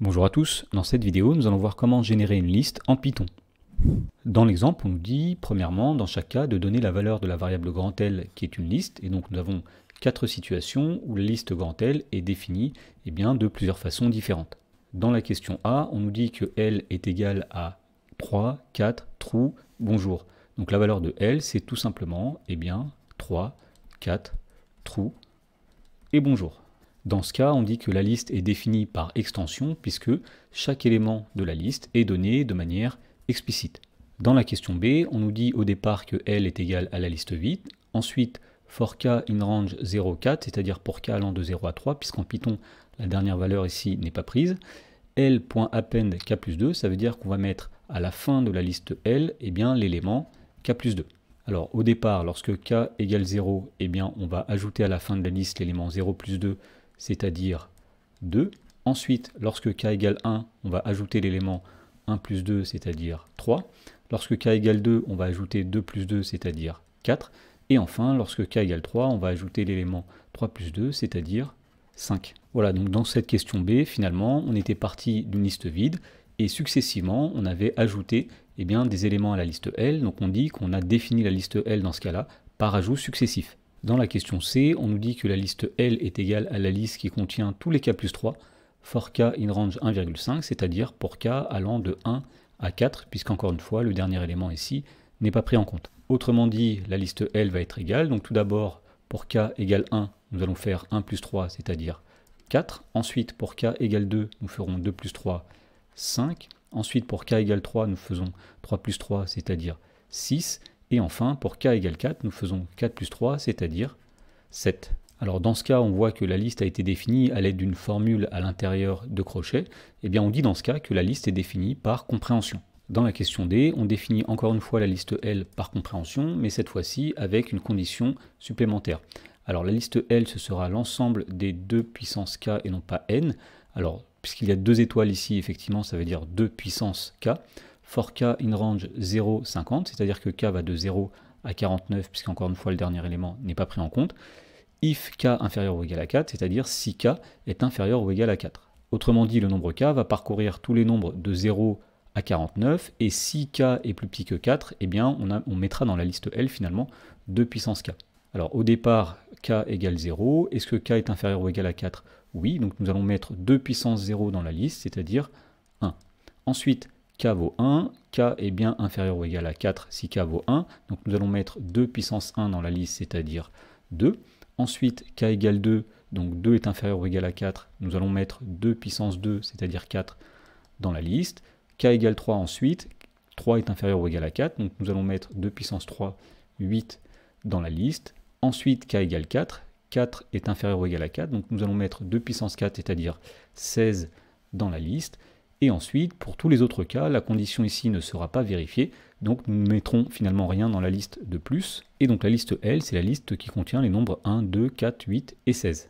Bonjour à tous, dans cette vidéo nous allons voir comment générer une liste en Python. Dans l'exemple on nous dit premièrement dans chaque cas de donner la valeur de la variable grand L qui est une liste, et donc nous avons 4 situations où la liste grand L est définie de plusieurs façons différentes. Dans la question A on nous dit que L est égal à 3, 4, true, bonjour. Donc la valeur de L c'est tout simplement 3, 4, true et bonjour. Dans ce cas, on dit que la liste est définie par extension puisque chaque élément de la liste est donné de manière explicite. Dans la question B, on nous dit au départ que L est égal à la liste vide. Ensuite, for k in range 0, 4, c'est-à-dire pour k allant de 0 à 3, puisqu'en Python, la dernière valeur ici n'est pas prise. L.append k plus 2, ça veut dire qu'on va mettre à la fin de la liste L l'élément k plus 2. Alors au départ, lorsque k égale 0, on va ajouter à la fin de la liste l'élément 0 plus 2, c'est-à-dire 2. Ensuite, lorsque k égale 1, on va ajouter l'élément 1 plus 2, c'est-à-dire 3. Lorsque k égale 2, on va ajouter 2 plus 2, c'est-à-dire 4. Et enfin, lorsque k égale 3, on va ajouter l'élément 3 plus 2, c'est-à-dire 5. Voilà, donc dans cette question B, finalement, on était parti d'une liste vide, et successivement, on avait ajouté des éléments à la liste L. Donc on dit qu'on a défini la liste L dans ce cas-là par ajout successif. Dans la question C, on nous dit que la liste L est égale à la liste qui contient tous les k plus 3, for k in range 1,5, c'est-à-dire pour k allant de 1 à 4, puisqu'encore une fois, le dernier élément ici n'est pas pris en compte. Autrement dit, la liste L va être égale, donc tout d'abord, pour k égale 1, nous allons faire 1 plus 3, c'est-à-dire 4. Ensuite, pour k égale 2, nous ferons 2 plus 3, 5. Ensuite, pour k égale 3, nous faisons 3 plus 3, c'est-à-dire 6. Et enfin, pour k égale 4, nous faisons 4 plus 3, c'est-à-dire 7. Alors dans ce cas, on voit que la liste a été définie à l'aide d'une formule à l'intérieur de crochets. On dit dans ce cas que la liste est définie par compréhension. Dans la question D, on définit encore une fois la liste L par compréhension, mais cette fois-ci avec une condition supplémentaire. Alors la liste L, ce sera l'ensemble des 2 puissance k et non pas n. Alors, puisqu'il y a 2 étoiles ici, effectivement, ça veut dire 2 puissance k. For k in range 0, 50, c'est-à-dire que k va de 0 à 49, puisqu'encore une fois, le dernier élément n'est pas pris en compte. If k inférieur ou égal à 4, c'est-à-dire si k est inférieur ou égal à 4. Autrement dit, le nombre k va parcourir tous les nombres de 0 à 49, et si k est plus petit que 4, on mettra dans la liste L finalement 2 puissance k. Alors au départ, k égale 0. Est-ce que k est inférieur ou égal à 4? Oui, donc nous allons mettre 2 puissance 0 dans la liste, c'est-à-dire 1. Ensuite, k vaut 1, k est bien inférieur ou égal à 4 si k vaut 1, donc nous allons mettre 2 puissance 1 dans la liste, c'est-à-dire 2. Ensuite, k égale 2, donc 2 est inférieur ou égal à 4, nous allons mettre 2 puissance 2, c'est-à-dire 4 dans la liste. K égale 3 ensuite, 3 est inférieur ou égal à 4, donc nous allons mettre 2 puissance 3, 8 dans la liste. Ensuite, k égale 4, 4 est inférieur ou égal à 4, donc nous allons mettre 2 puissance 4, c'est-à-dire 16 dans la liste. Et ensuite, pour tous les autres cas, la condition ici ne sera pas vérifiée, donc nous ne mettrons finalement rien dans la liste de plus. Et donc la liste L, c'est la liste qui contient les nombres 1, 2, 4, 8 et 16.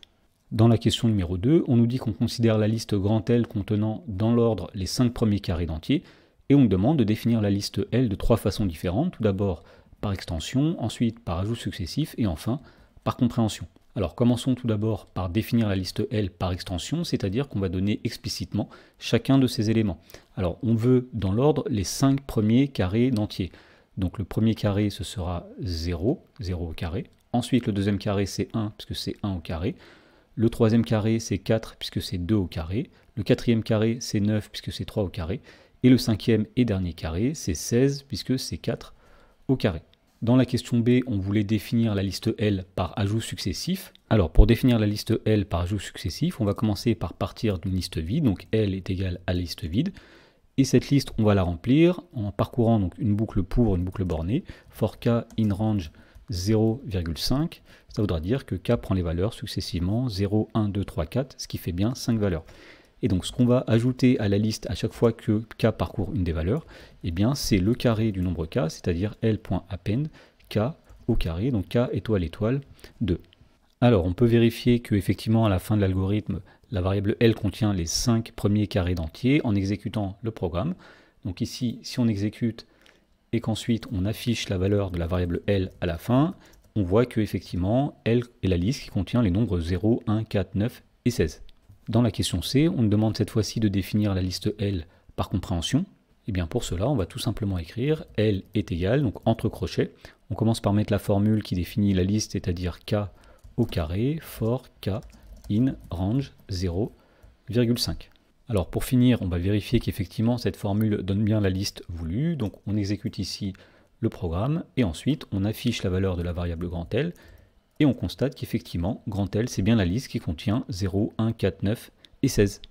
Dans la question numéro 2, on nous dit qu'on considère la liste grand L contenant dans l'ordre les 5 premiers carrés d'entiers, et on nous demande de définir la liste L de 3 façons différentes, tout d'abord par extension, ensuite par ajout successif, et enfin par compréhension. Alors commençons tout d'abord par définir la liste L par extension, c'est-à-dire qu'on va donner explicitement chacun de ces éléments. Alors on veut dans l'ordre les 5 premiers carrés d'entiers. Donc le premier carré ce sera 0, 0 au carré. Ensuite le deuxième carré c'est 1 puisque c'est 1 au carré. Le troisième carré c'est 4 puisque c'est 2 au carré. Le quatrième carré c'est 9 puisque c'est 3 au carré. Et le cinquième et dernier carré c'est 16 puisque c'est 4 au carré. Dans la question B, on voulait définir la liste L par ajout successif. Alors pour définir la liste L par ajout successif, on va commencer par partir d'une liste vide, donc L est égal à la liste vide. Et cette liste, on va la remplir en parcourant donc une boucle pour, une boucle bornée, for k in range 0,5. Ça voudra dire que k prend les valeurs successivement 0, 1, 2, 3, 4, ce qui fait bien 5 valeurs. Et donc ce qu'on va ajouter à la liste à chaque fois que k parcourt une des valeurs, c'est le carré du nombre k, c'est-à-dire L.append k au carré, donc k étoile étoile 2. Alors on peut vérifier que effectivement à la fin de l'algorithme, la variable L contient les 5 premiers carrés d'entiers en exécutant le programme. Donc ici, si on exécute et qu'ensuite on affiche la valeur de la variable L à la fin, on voit que effectivement L est la liste qui contient les nombres 0, 1, 4, 9 et 16. Dans la question C, on nous demande cette fois-ci de définir la liste L par compréhension. Et bien pour cela, on va tout simplement écrire L est égal, donc entre crochets. On commence par mettre la formule qui définit la liste, c'est-à-dire K au carré, for K in range 0,5. Alors pour finir, on va vérifier qu'effectivement cette formule donne bien la liste voulue. Donc on exécute ici le programme et ensuite on affiche la valeur de la variable grand L et on constate qu'effectivement grand L c'est bien la liste qui contient 0, 1, 4, 9 et 16.